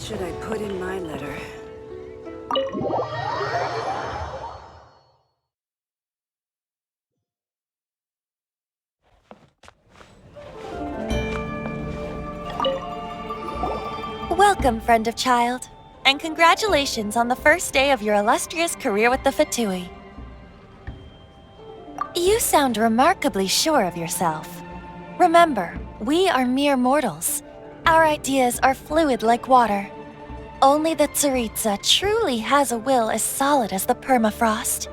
should I put in my letter? Welcome, friend of child, and congratulations on the first day of your illustrious career with the Fatui. You sound remarkably sure of yourself. Remember, we are mere mortals. Our ideas are fluid like water. Only the Tsaritsa truly has a will as solid as the permafrost.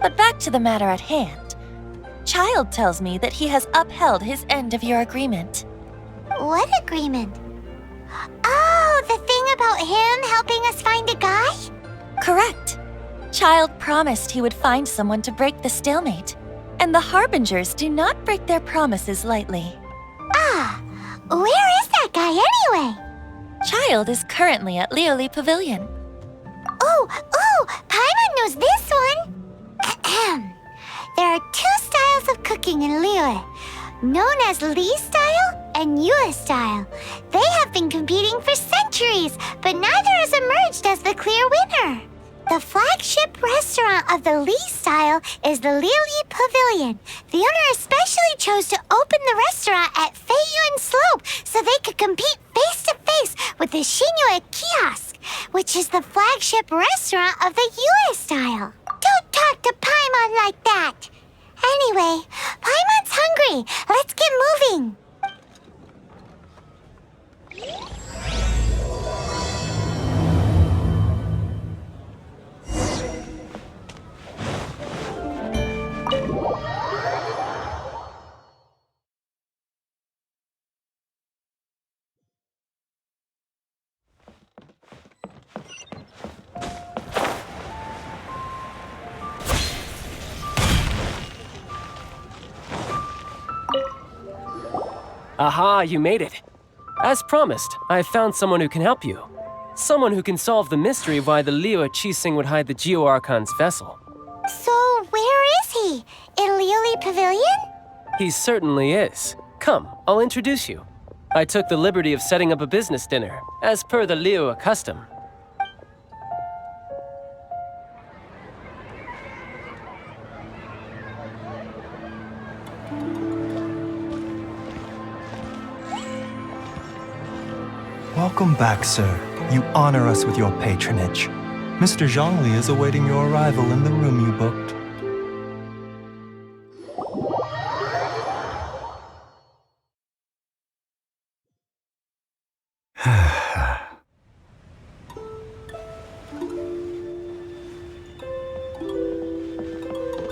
But back to the matter at hand. Child tells me that he has upheld his end of your agreement. What agreement? Oh, the thing about him helping us find a guy? Correct. Child promised he would find someone to break the stalemate. And the Harbingers do not break their promises lightly. Ah, where is that guy anyway? Child is currently at Lioli Pavilion. Oh, Paimon knows this one. Ahem. There are two styles of cooking in Lioli, known as Li style and Yue style. They have been competing for centuries, but neither has emerged as the clear winner. The flagship restaurant of the Li style is the Lioli Pavilion. The owner especially chose to open the restaurant at Feiyuan Slope so they could compete face-to-face with the Xinyue Kiosk, which is the flagship restaurant of the Yue style. Don't talk to Paimon like that. Anyway, Paimon's hungry. Let's get moving. Aha, you made it. As promised, I have found someone who can help you. Someone who can solve the mystery of why the Liu Qixing would hide the Geo Archon's vessel. So, where is he? In Lioli Pavilion? He certainly is. Come, I'll introduce you. I took the liberty of setting up a business dinner, as per the Liu custom. Welcome back, sir. You honor us with your patronage. Mr. Zhongli is awaiting your arrival in the room you booked.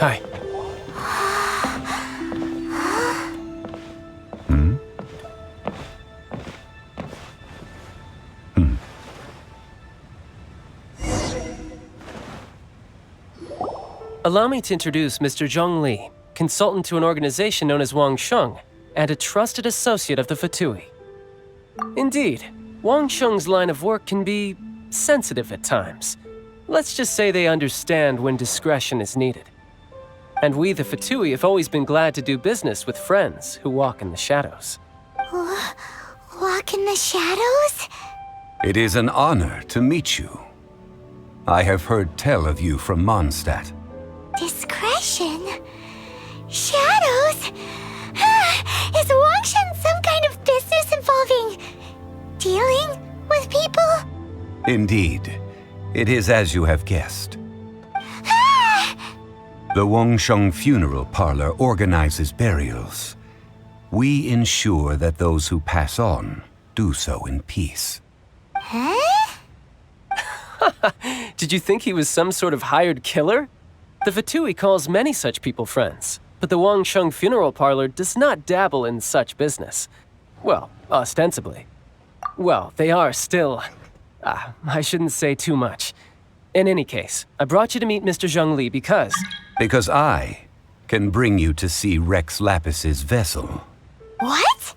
Hi. Allow me to introduce Mr. Zhongli, consultant to an organization known as Wang Sheng, and a trusted associate of the Fatui. Indeed, Wang Sheng's line of work can be sensitive at times. Let's just say they understand when discretion is needed. And we, the Fatui, have always been glad to do business with friends who walk in the shadows. Walk in the shadows? It is an honor to meet you. I have heard tell of you from Mondstadt. Discretion? Shadows? Is Wang Shen some kind of business involving dealing with people? Indeed. It is as you have guessed. The Wangsheng Funeral Parlor organizes burials. We ensure that those who pass on do so in peace. Huh? Did you think he was some sort of hired killer? The Fatui calls many such people friends, but the Wangsheng Funeral Parlor does not dabble in such business. Well, ostensibly. Well, they are still... I shouldn't say too much. In any case, I brought you to meet Mr. Zhongli because... Because I can bring you to see Rex Lapis's vessel. What?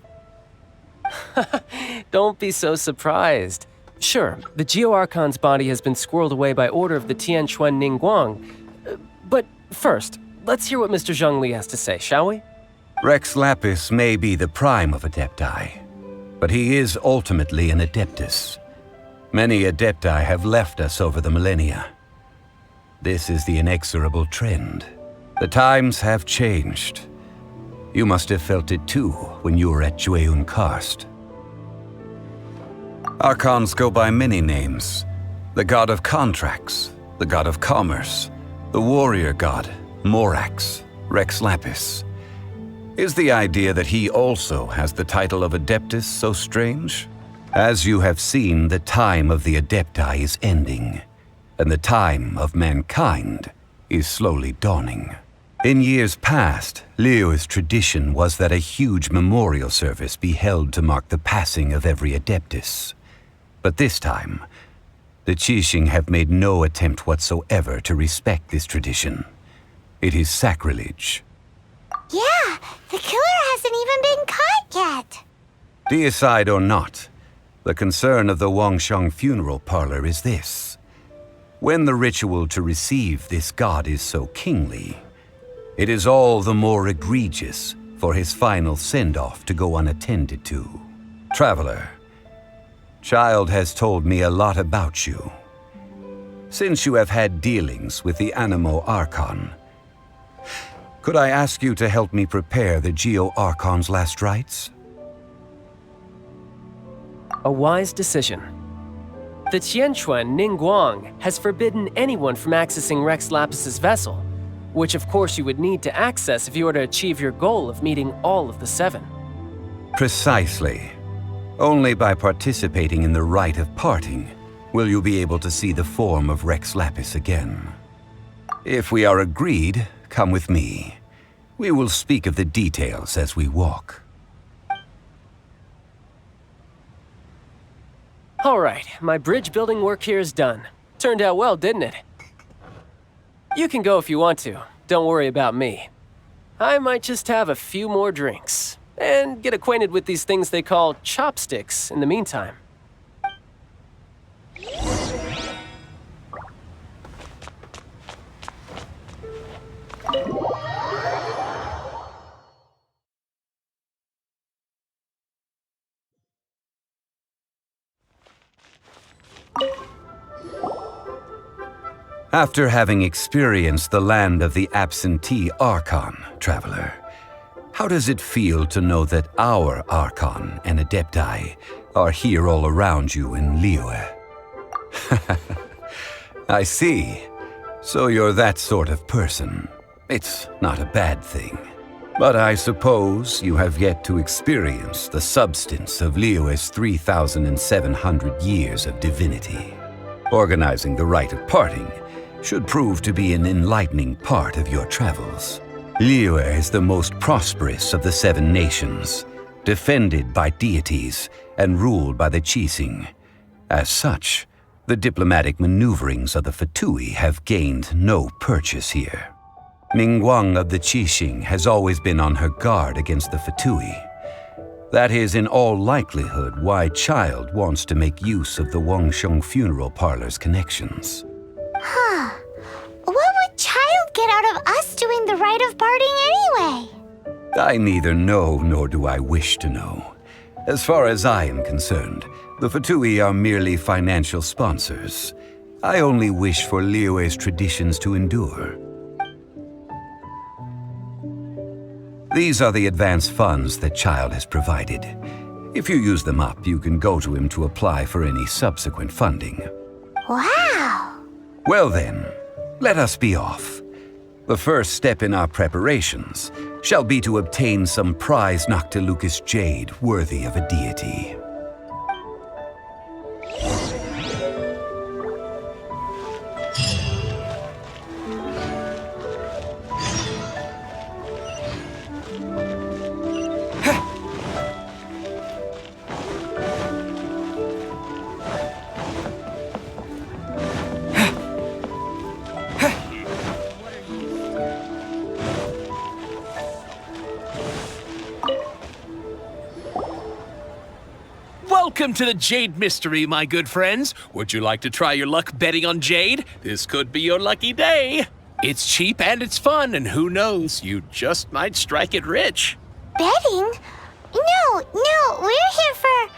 Don't be so surprised. Sure, the Geo Archon's body has been squirreled away by order of the Tianquan Ningguang. But first, let's hear what Mr. Zhongli has to say, shall we? Rex Lapis may be the prime of Adepti, but he is ultimately an Adeptus. Many Adepti have left us over the millennia. This is the inexorable trend. The times have changed. You must have felt it too when you were at Jueyun Karst. Archons go by many names. The god of contracts, the god of commerce, the warrior god, Morax, Rex Lapis. Is the idea that he also has the title of Adeptus so strange? As you have seen, the time of the Adepti is ending, and the time of mankind is slowly dawning. In years past, Liyue's tradition was that a huge memorial service be held to mark the passing of every Adeptus. But this time, the Qixing have made no attempt whatsoever to respect this tradition. It is sacrilege. Yeah, the killer hasn't even been caught yet. Deicide or not, the concern of the Wangsheng funeral parlor is this. When the ritual to receive this god is so kingly, it is all the more egregious for his final send-off to go unattended to. Traveler, Child has told me a lot about you. Since you have had dealings with the Animo Archon, could I ask you to help me prepare the Geo Archon's last rites? A wise decision. The Tianquan Ningguang has forbidden anyone from accessing Rex Lapis's vessel, which of course you would need to access if you were to achieve your goal of meeting all of the 7. Precisely. Only by participating in the rite of parting will you be able to see the form of Rex Lapis again. If we are agreed, come with me. We will speak of the details as we walk. All right, my bridge building work here is done. Turned out well, didn't it? You can go if you want to. Don't worry about me. I might just have a few more drinks and get acquainted with these things they call chopsticks in the meantime. After having experienced the land of the absentee Archon, Traveler, how does it feel to know that our Archon and Adepti are here all around you in Liyue? I see. So you're that sort of person. It's not a bad thing. But I suppose you have yet to experience the substance of Liyue's 3,700 years of divinity. Organizing the rite of parting should prove to be an enlightening part of your travels. Liyue is the most prosperous of the 7 nations, defended by deities and ruled by the Qixing. As such, the diplomatic maneuverings of the Fatui have gained no purchase here. Ningguang of the Qixing has always been on her guard against the Fatui. That is in all likelihood why Child wants to make use of the Wangsheng funeral parlor's connections. Huh. What would Child get out of us doing the rite of parting anyway? I neither know nor do I wish to know. As far as I am concerned, the Fatui are merely financial sponsors. I only wish for Liyue's traditions to endure. These are the advance funds that Child has provided. If you use them up, you can go to him to apply for any subsequent funding. Wow! Well then, let us be off. The first step in our preparations shall be to obtain some prize Noctilucous jade worthy of a deity. Welcome to the Jade Mystery, my good friends. Would you like to try your luck betting on Jade? This could be your lucky day. It's cheap and it's fun, and who knows, you just might strike it rich. Betting? No, we're here for...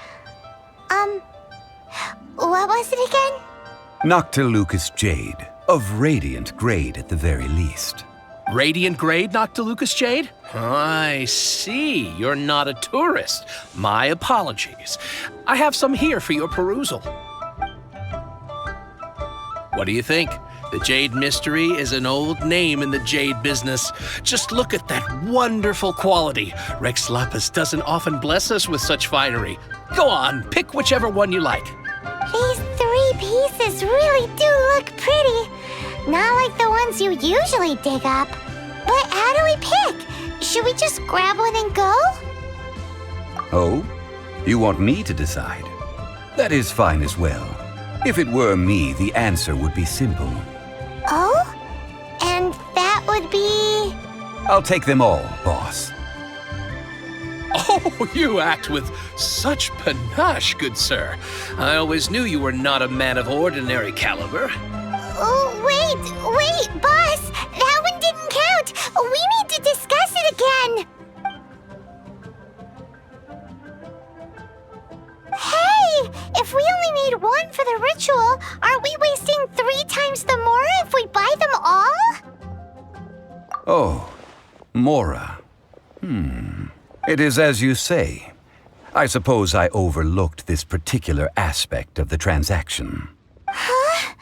What was it again? Noctilucous jade, of radiant grade at the very least. Radiant grade, Noctilucous Jade? I see. You're not a tourist. My apologies. I have some here for your perusal. What do you think? The Jade Mystery is an old name in the jade business. Just look at that wonderful quality. Rex Lapis doesn't often bless us with such finery. Go on, pick whichever one you like. These 3 pieces really do look pretty. Not like the ones you usually dig up. But how do we pick? Should we just grab one and go? Oh? You want me to decide? That is fine as well. If it were me, the answer would be simple. Oh? And that would be... I'll take them all, boss. Oh, you act with such panache, good sir. I always knew you were not a man of ordinary caliber. Oh, wait, boss! That one didn't count! We need to discuss it again! Hey! If we only need one for the ritual, aren't we wasting 3 times the Mora if we buy them all? Oh, Mora. It is as you say. I suppose I overlooked this particular aspect of the transaction. Huh?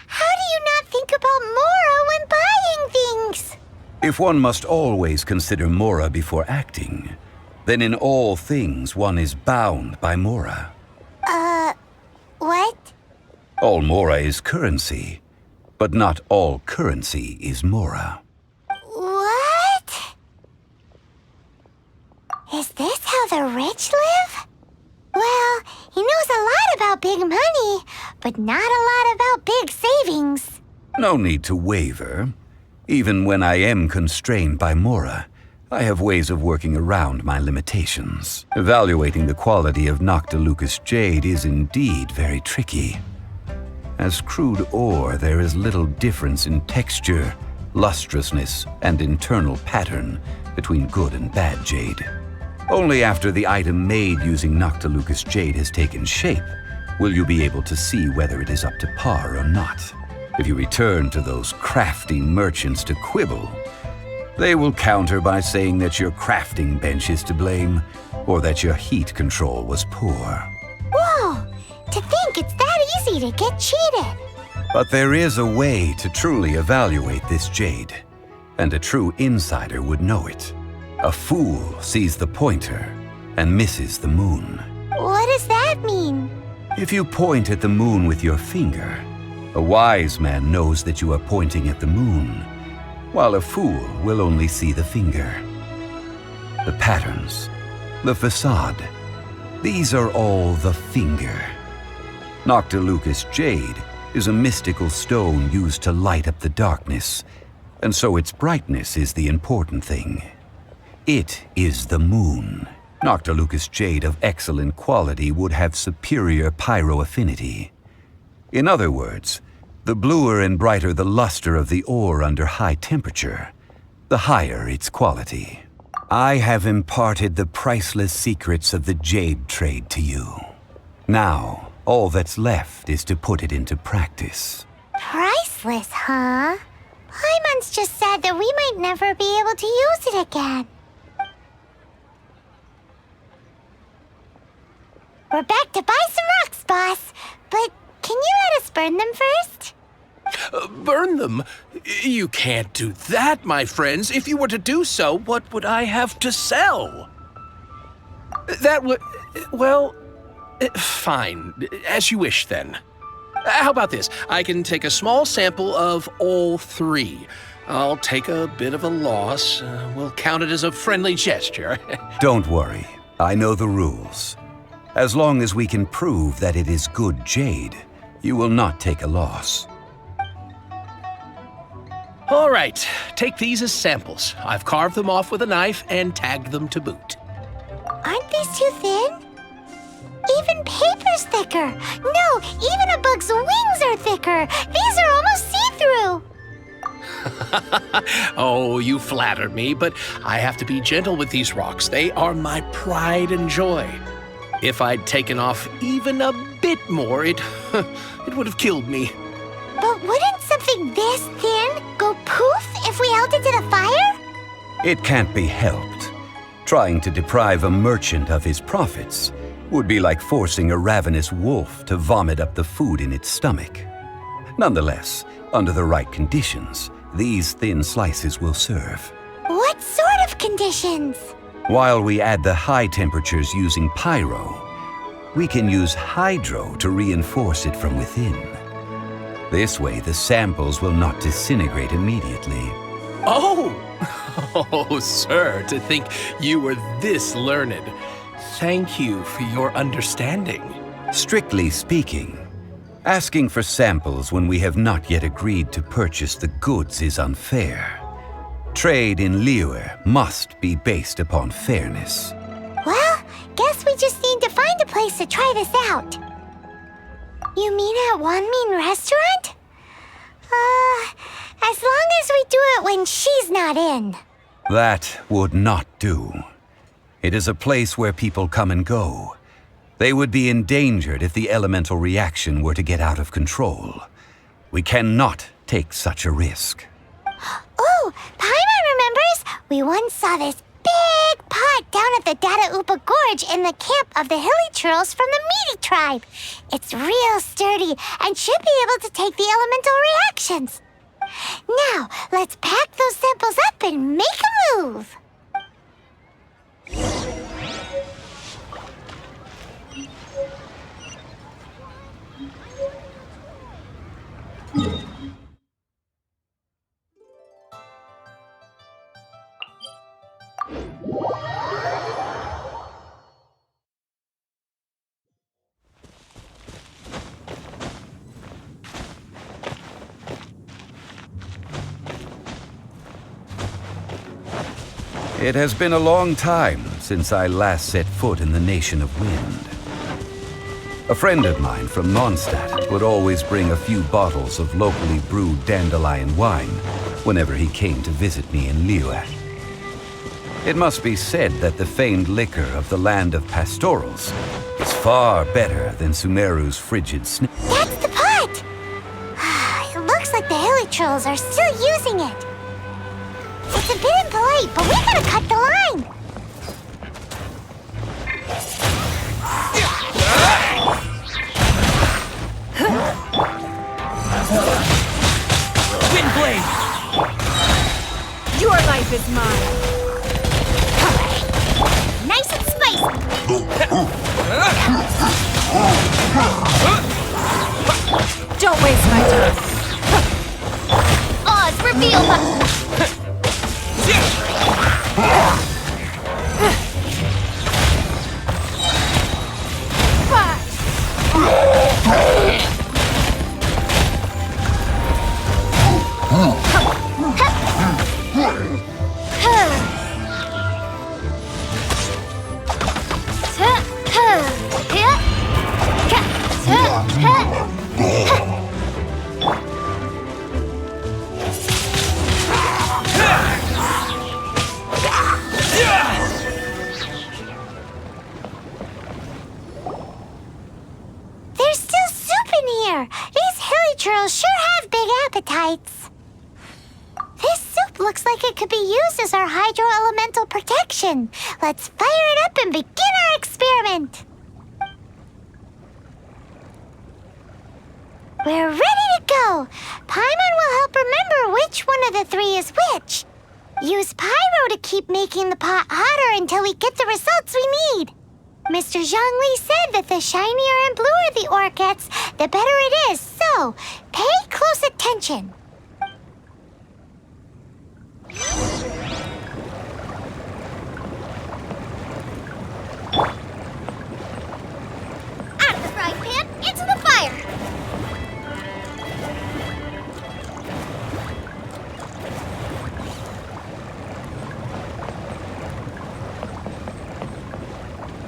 How do you not think about Mora when buying things? If one must always consider Mora before acting, then in all things one is bound by Mora. What? All Mora is currency, but not all currency is Mora. What? Is this how the rich live? Well, he knows a lot about big money, but not a lot about big savings. No need to waver. Even when I am constrained by Mora, I have ways of working around my limitations. Evaluating the quality of Noctilucous jade is indeed very tricky. As crude ore, there is little difference in texture, lustrousness, and internal pattern between good and bad jade. Only after the item made using Noctilucous jade has taken shape will you be able to see whether it is up to par or not. If you return to those crafty merchants to quibble, they will counter by saying that your crafting bench is to blame, or that your heat control was poor. Whoa! To think it's that easy to get cheated. But there is a way to truly evaluate this jade, and a true insider would know it. A fool sees the pointer and misses the moon. What does that mean? If you point at the moon with your finger, a wise man knows that you are pointing at the moon, while a fool will only see the finger. The patterns, the facade, these are all the finger. Noctilucous jade is a mystical stone used to light up the darkness, and so its brightness is the important thing. It is the moon. Noctilucous jade of excellent quality would have superior pyroaffinity. In other words, the bluer and brighter the luster of the ore under high temperature, the higher its quality. I have imparted the priceless secrets of the jade trade to you. Now, all that's left is to put it into practice. Priceless, huh? Paimon's just said that we might never be able to use it again. We're back to buy some rocks, boss. But can you let us burn them first? Burn them? You can't do that, my friends. If you were to do so, what would I have to sell? That would... well... fine. As you wish, then. How about this? I can take a small sample of all 3. I'll take a bit of a loss. We'll count it as a friendly gesture. Don't worry. I know the rules. As long as we can prove that it is good jade, you will not take a loss. All right, take these as samples. I've carved them off with a knife and tagged them to boot. Aren't these too thin? Even paper's thicker. No, even a bug's wings are thicker. These are almost see-through. Oh, you flatter me, but I have to be gentle with these rocks. They are my pride and joy. If I'd taken off even a bit more, it would have killed me. But wouldn't something this thin go poof if we held it to the fire? It can't be helped. Trying to deprive a merchant of his profits would be like forcing a ravenous wolf to vomit up the food in its stomach. Nonetheless, under the right conditions, these thin slices will serve. What sort of conditions? While we add the high temperatures using pyro, we can use hydro to reinforce it from within. This way, the samples will not disintegrate immediately. Oh! Oh, sir, to think you were this learned. Thank you for your understanding. Strictly speaking, asking for samples when we have not yet agreed to purchase the goods is unfair. Trade in Liyue must be based upon fairness. Well, guess we just need to find a place to try this out. You mean at Wanmin Restaurant? As long as we do it when she's not in. That would not do. It is a place where people come and go. They would be endangered if the elemental reaction were to get out of control. We cannot take such a risk. Oh, Paimon remembers we once saw this big pot down at the Data Upa Gorge in the camp of the hilly churls from the Meaty tribe. It's real sturdy and should be able to take the elemental reactions. Now, let's pack those samples up and make a move. It has been a long time since I last set foot in the Nation of Wind. A friend of mine from Mondstadt would always bring a few bottles of locally brewed dandelion wine whenever he came to visit me in Liyue. It must be said that the famed liquor of the land of pastorals is far better than Sumeru's frigid snake. That's the pot! It looks like the hilly trolls are still using it. It's a bit impolite, but we gotta cut the line. Windblade! Your life is mine! Nice and spicy. Don't waste my time. Oz, reveal the... There's still soup in here. These hilly churls sure have big appetites. This soup looks like it could be used as our hydro-elemental protection. Let's fire it up and begin our experiment. We're ready to go. Paimon will help remember which one of the three is which. Use pyro to keep making the pot hotter until we get the results we need. Mr. Zhongli said that the shinier and bluer the ore gets, the better it is, so pay close attention. Out of the frying pan, into the fire!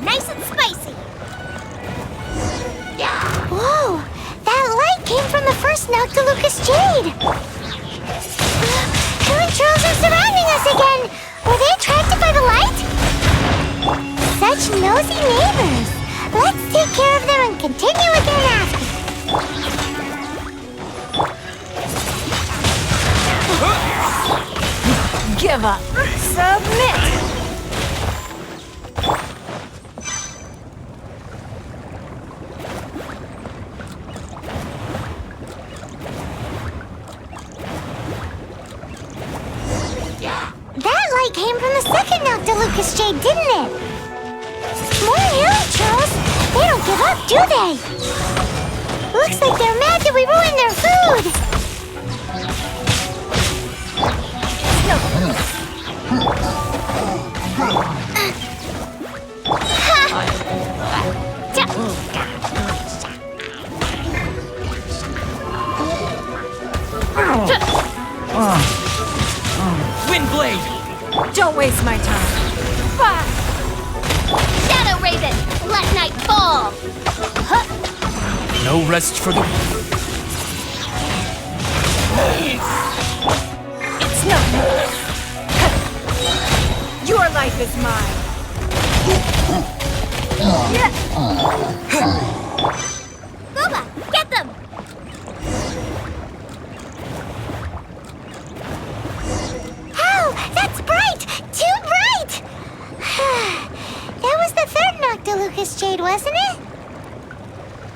Nice and spicy! Whoa! That light came from the first Noctilucous Jade! Hilly trolls are surrounding us again! Were they attracted by the light? Such nosy neighbors! Let's take care of them and continue again after. Give up. Submit. That light came from the second Noctilucous Jade, didn't it? More Hilichurls? They don't give up, do they? Looks like they're mad that we ruined their food. Windblade! Don't waste my time. Shadow Raven, let night fall. No rest for the... It's not. Your life is mine. Booba, get them! Oh, that's bright! Too bright! That was the third Noctilucous Jade, wasn't it?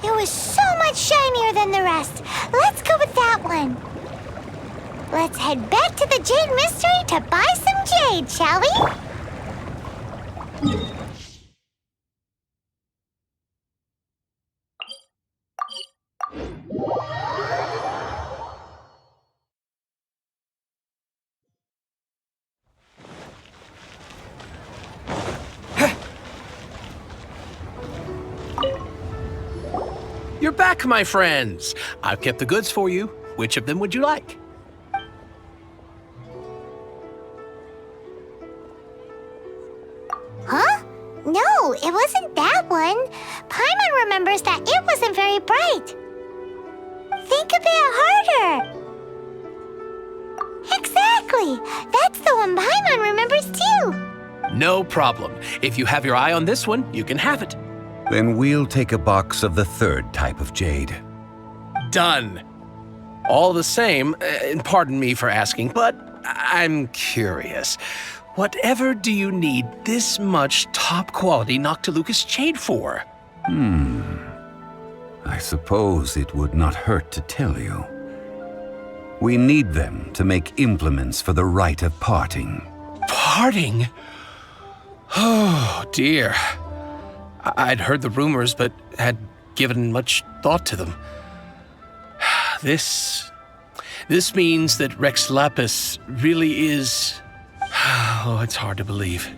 It was so much shinier than the rest. Let's go with that one. Let's head back to the Jade Mystery to buy some jade, shall we? You're back, my friends. I've kept the goods for you. Which of them would you like? Huh? No, it wasn't that one. Paimon remembers that it wasn't very bright. Think a bit harder. Exactly. That's the one Paimon remembers too. No problem. If you have your eye on this one, you can have it. Then we'll take a box of the third type of jade. Done. All the same, and pardon me for asking, but I'm curious. Whatever do you need this much top-quality Noctilucous jade for? I suppose it would not hurt to tell you. We need them to make implements for the rite of parting. Parting? Oh, dear. I'd heard the rumors, but had given much thought to them. This means that Rex Lapis really is... Oh, it's hard to believe.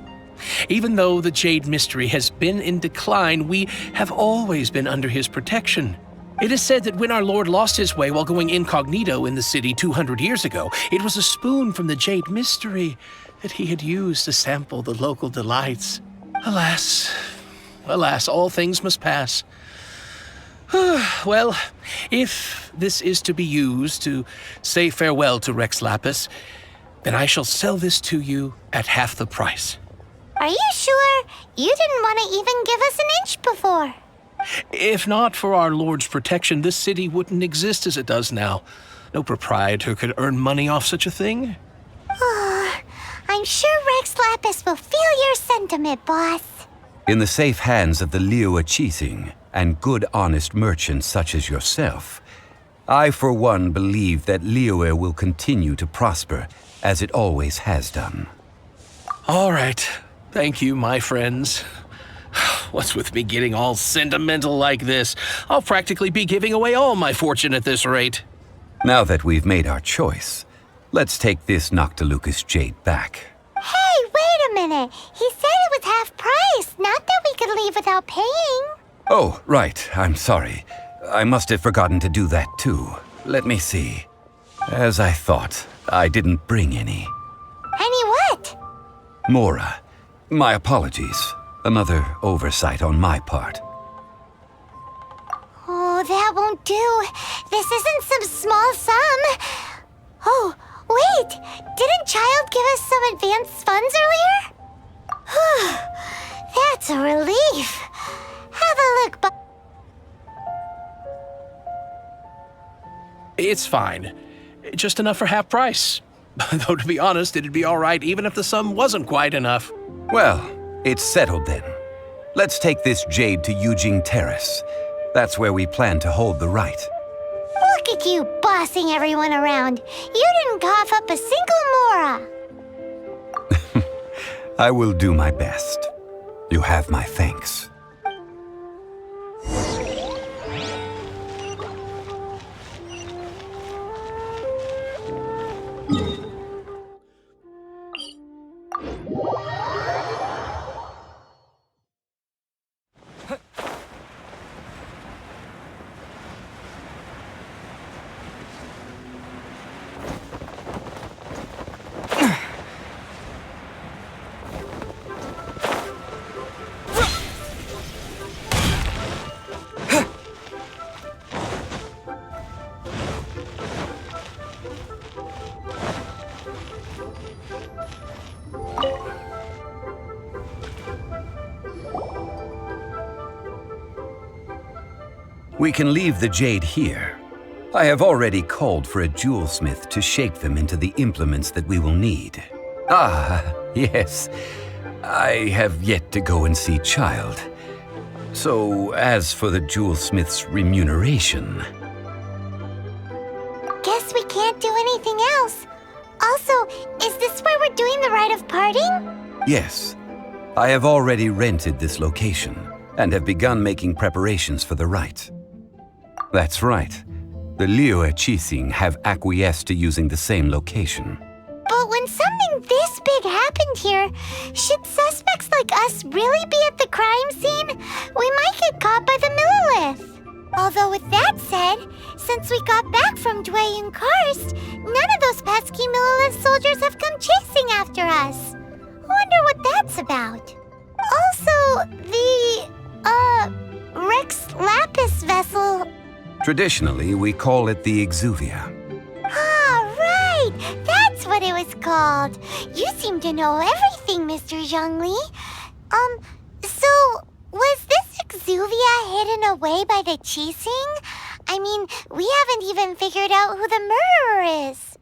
Even though the Jade Mystery has been in decline, we have always been under his protection. It is said that when our Lord lost his way while going incognito in the city 200 years ago, it was a spoon from the Jade Mystery that he had used to sample the local delights. Alas, all things must pass. Well, if this is to be used to say farewell to Rex Lapis, then I shall sell this to you at half the price. Are you sure? You didn't want to even give us an inch before. If not for our Lord's protection, this city wouldn't exist as it does now. No proprietor could earn money off such a thing. I'm sure Rex Lapis will feel your sentiment, boss. In the safe hands of the Liyue Qixing and good honest merchants such as yourself, I for one believe that Liyue will continue to prosper as it always has done. All right. Thank you, my friends. What's with me getting all sentimental like this? I'll practically be giving away all my fortune at this rate. Now that we've made our choice, let's take this Noctilucous jade back. Hey, wait a minute. He said it was half price, not that we could leave without paying. Oh, right. I'm sorry. I must have forgotten to do that too. Let me see. As I thought, I didn't bring any. Any what? Mora, my apologies. Another oversight on my part. Oh, that won't do. This isn't some small sum. Oh, wait. Didn't Child give us some advanced funds earlier? That's a relief. Have a look, It's fine. Just enough for half price. Though to be honest, it'd be all right even if the sum wasn't quite enough. Well, it's settled then. Let's take this jade to Yujing Terrace. That's where we plan to hold the rite. Look at you bossing everyone around. You didn't cough up a single mora. I will do my best. You have my thanks. We can leave the jade here. I have already called for a jewelsmith to shape them into the implements that we will need. Ah, yes. I have yet to go and see Child. So, as for the jewelsmith's remuneration... Guess we can't do anything else. Also, is this where we're doing the rite of parting? Yes. I have already rented this location and have begun making preparations for the rite. That's right. The Liyue Qixing have acquiesced to using the same location. But when something this big happened here, should suspects like us really be at the crime scene? We might get caught by the Millilith. Although with that said, since we got back from Dwayne Karst, none of those pesky Millilith soldiers have come chasing after us. Wonder what that's about. Also, the, Rex Lapis vessel... Traditionally, we call it the Exuvia. Ah, right! That's what it was called. You seem to know everything, Mr. Zhongli. So, was this Exuvia hidden away by the Qixing? I mean, we haven't even figured out who the murderer is.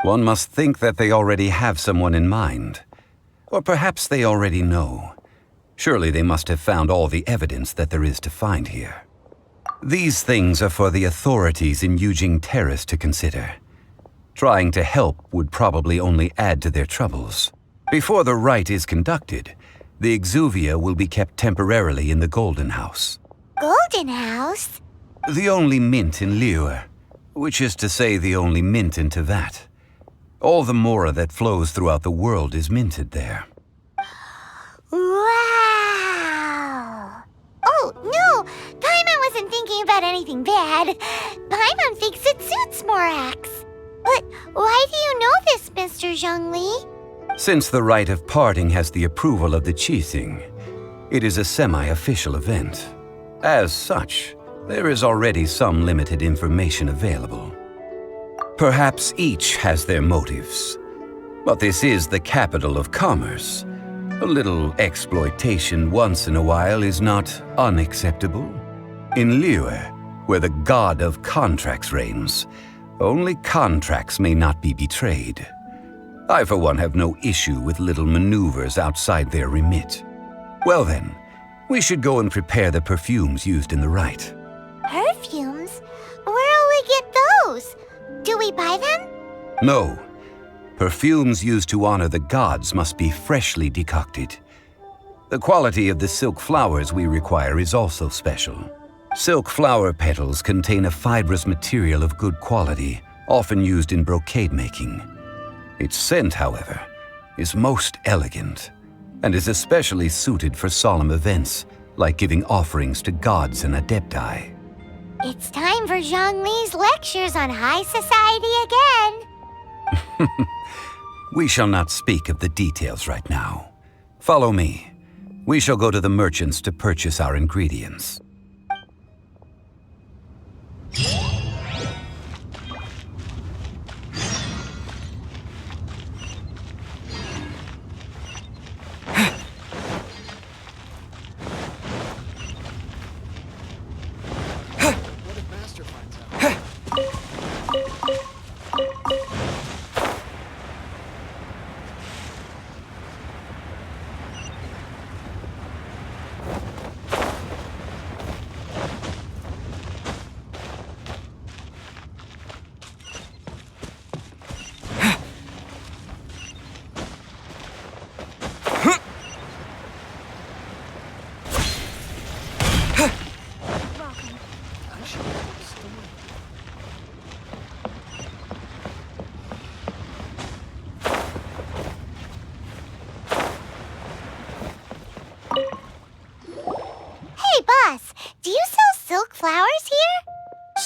One must think that they already have someone in mind. Or perhaps they already know. Surely they must have found all the evidence that there is to find here. These things are for the authorities in Yujing Terrace to consider. Trying to help would probably only add to their troubles. Before the rite is conducted, the Exuvia will be kept temporarily in the Golden House. Golden House? The only mint in Liyue, which is to say the only mint in Tevat. All the mora that flows throughout the world is minted there. Wow! Oh, no! Paimon wasn't thinking about anything bad. Paimon thinks it suits Morax. But why do you know this, Mr. Zhongli? Since the rite of parting has the approval of the Qixing, it is a semi-official event. As such, there is already some limited information available. Perhaps each has their motives, but this is the capital of commerce. A little exploitation once in a while is not unacceptable. In Liyue, where the god of contracts reigns, only contracts may not be betrayed. I, for one, have no issue with little maneuvers outside their remit. Well then, we should go and prepare the perfumes used in the rite. Perfumes? Where'll we get those? Do we buy them? No. Perfumes used to honor the gods must be freshly decocted. The quality of the silk flowers we require is also special. Silk flower petals contain a fibrous material of good quality, often used in brocade making. Its scent, however, is most elegant, and is especially suited for solemn events, like giving offerings to gods and adepti. It's time for Zhongli's lectures on high society again. We shall not speak of the details right now. Follow me. We shall go to the merchants to purchase our ingredients.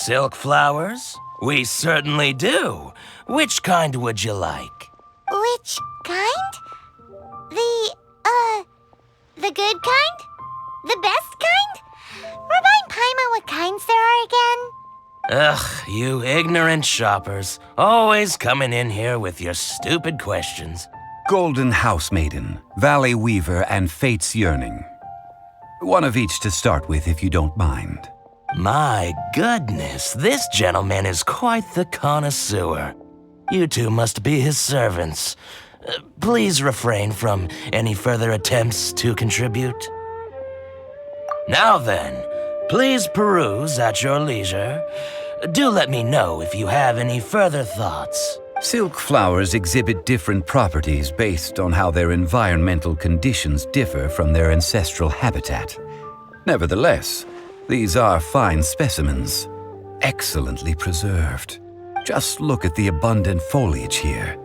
silk flowers? We certainly do. Which kind would you like? Which kind? The good kind? The best kind? Remind Paimon what kinds there are again. Ugh, you ignorant shoppers. Always coming in here with your stupid questions. Golden Housemaiden, Valley Weaver, and Fate's Yearning. One of each to start with, if you don't mind. My goodness, this gentleman is quite the connoisseur. You two must be his servants. Please refrain from any further attempts to contribute. Now then, please peruse at your leisure. Do let me know if you have any further thoughts. Silk flowers exhibit different properties based on how their environmental conditions differ from their ancestral habitat. Nevertheless, these are fine specimens, excellently preserved. Just look at the abundant foliage here,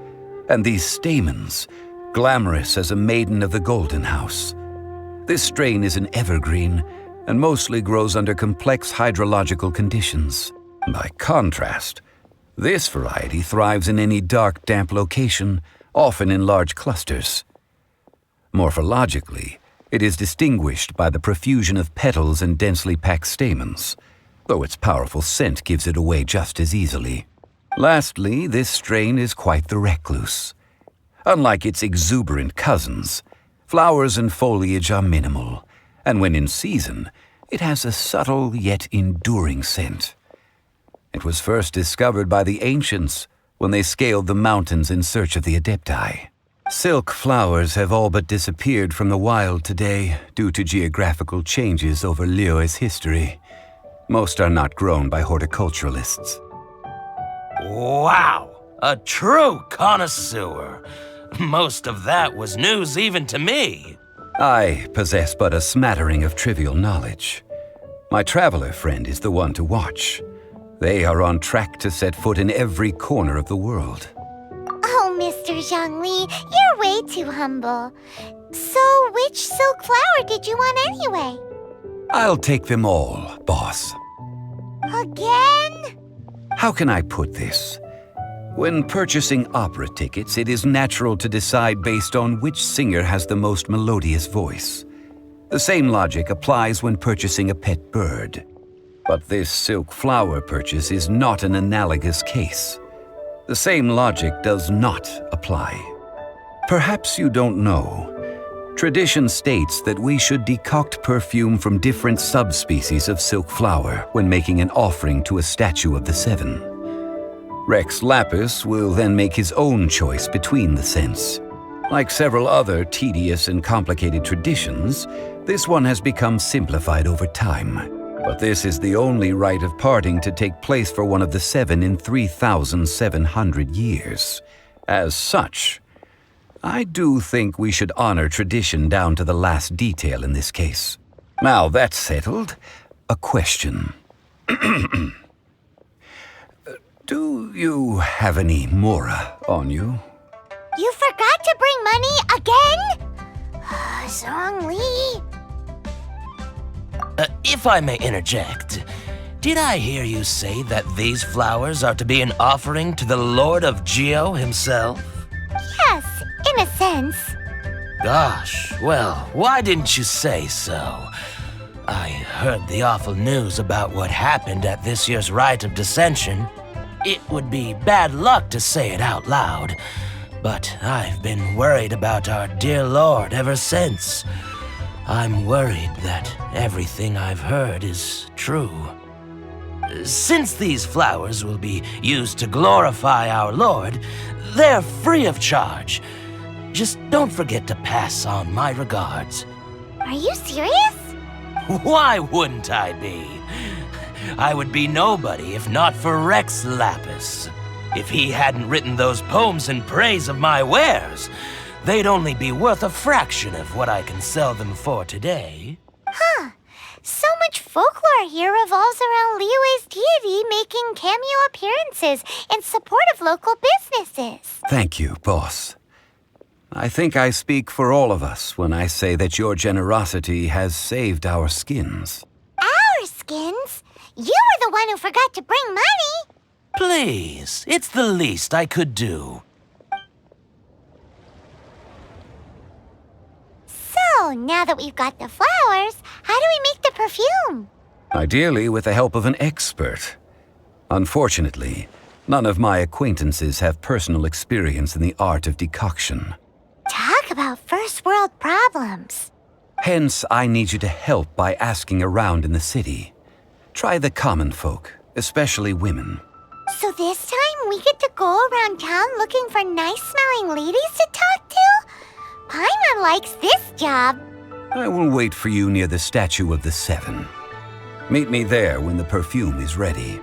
and these stamens, glamorous as a maiden of the Golden House. This strain is an evergreen and mostly grows under complex hydrological conditions. By contrast, this variety thrives in any dark, damp location, often in large clusters. Morphologically, it is distinguished by the profusion of petals and densely packed stamens, though its powerful scent gives it away just as easily. Lastly, this strain is quite the recluse. Unlike its exuberant cousins, flowers and foliage are minimal, and when in season, it has a subtle yet enduring scent. It was first discovered by the ancients when they scaled the mountains in search of the Adepti. Silk flowers have all but disappeared from the wild today due to geographical changes over Liyue's history. Most are not grown by horticulturalists. Wow, a true connoisseur. Most of that was news even to me. I possess but a smattering of trivial knowledge. My traveler friend is the one to watch. They are on track to set foot in every corner of the world. Oh, Mr. Zhongli, you're way too humble. So, which silk flower did you want anyway? I'll take them all, boss. Again? How can I put this? When purchasing opera tickets, it is natural to decide based on which singer has the most melodious voice. The same logic applies when purchasing a pet bird. But this silk flower purchase is not an analogous case. The same logic does not apply. Perhaps you don't know. Tradition states that we should decoct perfume from different subspecies of silk flower when making an offering to a statue of the seven. Rex Lapis will then make his own choice between the scents. Like several other tedious and complicated traditions, this one has become simplified over time. But this is the only rite of parting to take place for one of the seven in 3,700 years. As such, I do think we should honor tradition down to the last detail in this case. Now that's settled, a question. Do you have any mora on you? You forgot to bring money again? Zhongli. If I may interject, did I hear you say that these flowers are to be an offering to the Lord of Xiao himself? Yes, in a sense. Gosh, well, why didn't you say so? I heard the awful news about what happened at this year's Rite of Dissension. It would be bad luck to say it out loud, but I've been worried about our dear Lord ever since. I'm worried that everything I've heard is true. Since these flowers will be used to glorify our Lord, they're free of charge. Just don't forget to pass on my regards. Are you serious? Why wouldn't I be? I would be nobody if not for Rex Lapis. If he hadn't written those poems in praise of my wares, they'd only be worth a fraction of what I can sell them for today. Huh. So much folklore here revolves around Liyue's deity making cameo appearances in support of local businesses. Thank you, boss. I think I speak for all of us when I say that your generosity has saved our skins. Our skins? You were the one who forgot to bring money. Please, it's the least I could do. So, now that we've got the flowers, how do we make the perfume? Ideally with the help of an expert. Unfortunately, none of my acquaintances have personal experience in the art of decoction. Talk about first world problems. Hence, I need you to help by asking around in the city. Try the common folk, especially women. So this time we get to go around town looking for nice-smelling ladies to talk to? Paimon likes this job. I will wait for you near the statue of the Seven. Meet me there when the perfume is ready.